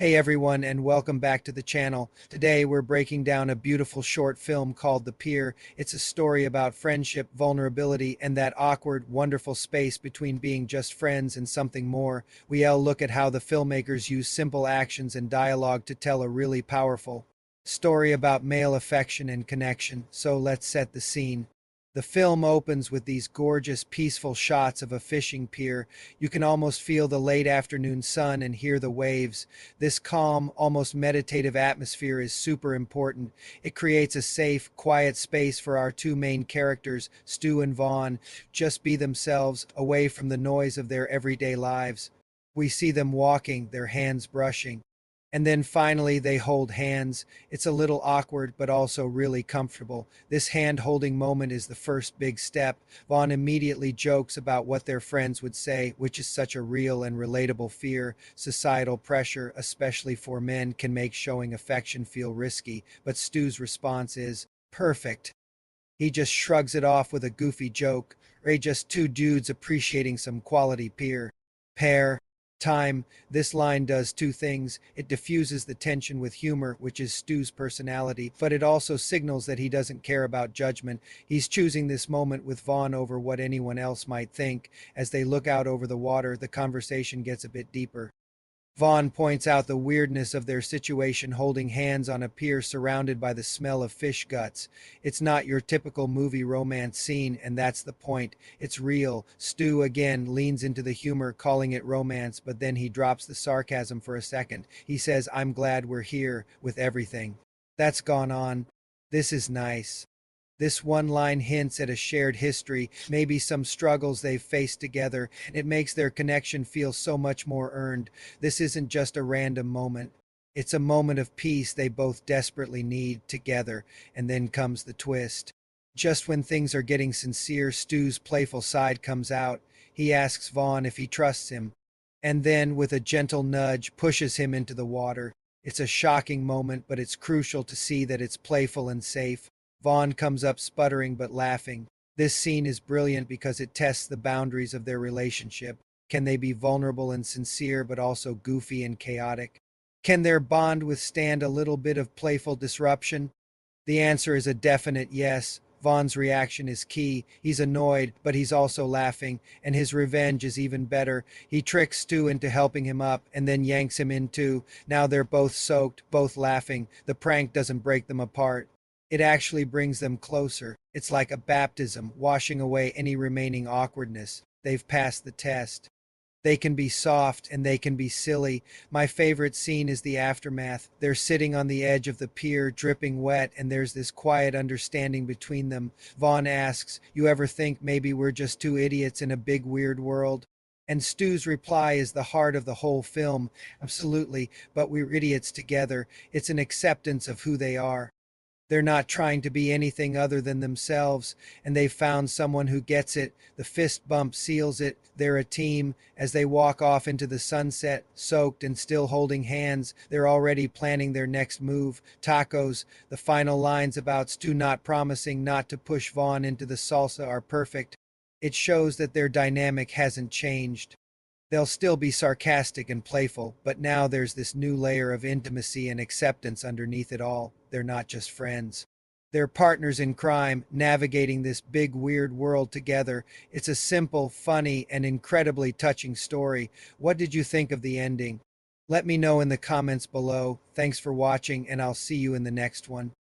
Hey everyone, and welcome back to the channel. Today we're breaking down a beautiful short film called The Pier. It's a story about friendship, vulnerability, and that awkward, wonderful space between being just friends and something more. We'll look at how the filmmakers use simple actions and dialogue to tell a really powerful story about male affection and connection. So let's set the scene. The film opens with these gorgeous, peaceful shots of a fishing pier. You can almost feel the late afternoon sun and hear the waves. This calm, almost meditative atmosphere is super important. It creates a safe, quiet space for our two main characters, Stu and Vaughn, just be themselves, away from the noise of their everyday lives. We see them walking, their hands brushing. And then finally, they hold hands. It's a little awkward, but also really comfortable. This hand holding moment is the first big step. Vaughn immediately jokes about what their friends would say, which is such a real and relatable fear. Societal pressure, especially for men, can make showing affection feel risky, but Stu's response is perfect. He just shrugs it off with a goofy joke, or just two dudes appreciating some quality pair time. This line does two things. It diffuses the tension with humor, which is Stu's personality, but it also signals that he doesn't care about judgment. He's choosing this moment with Vaughn over what anyone else might think. As they look out over the water, the conversation gets a bit deeper. Vaughn points out the weirdness of their situation holding hands on a pier surrounded by the smell of fish guts. It's not your typical movie romance scene, and that's the point. It's real. Stu again leans into the humor, calling it romance, but then he drops the sarcasm for a second. He says, "I'm glad we're here with everything that's gone on. This is nice." This one line hints at a shared history, maybe some struggles they've faced together. It makes their connection feel so much more earned. This isn't just a random moment. It's a moment of peace they both desperately need together. And then comes the twist. Just when things are getting sincere, Stu's playful side comes out. He asks Vaughn if he trusts him, and then, with a gentle nudge, pushes him into the water. It's a shocking moment, but it's crucial to see that it's playful and safe. Vaughn comes up sputtering but laughing. This scene is brilliant because it tests the boundaries of their relationship. Can they be vulnerable and sincere but also goofy and chaotic? Can their bond withstand a little bit of playful disruption? The answer is a definite yes. Vaughn's reaction is key. He's annoyed, but he's also laughing, and his revenge is even better. He tricks Stu into helping him up and then yanks him in too. Now they're both soaked, both laughing. The prank doesn't break them apart. It actually brings them closer. It's like a baptism, washing away any remaining awkwardness. They've passed the test. They can be soft and they can be silly. My favorite scene is the aftermath. They're sitting on the edge of the pier, dripping wet, and there's this quiet understanding between them. Vaughn asks, "You ever think maybe we're just two idiots in a big weird world?" And Stu's reply is the heart of the whole film. Absolutely, but we're idiots together. It's an acceptance of who they are. They're not trying to be anything other than themselves, and they've found someone who gets it. The fist bump seals it. They're a team. As they walk off into the sunset, soaked and still holding hands, they're already planning their next move. Tacos. The final lines about Stu not promising not to push Vaughn into the salsa are perfect. It shows that their dynamic hasn't changed. They'll still be sarcastic and playful, but now there's this new layer of intimacy and acceptance underneath it all. They're not just friends. They're partners in crime, navigating this big, weird world together. It's a simple, funny, and incredibly touching story. What did you think of the ending? Let me know in the comments below. Thanks for watching, and I'll see you in the next one.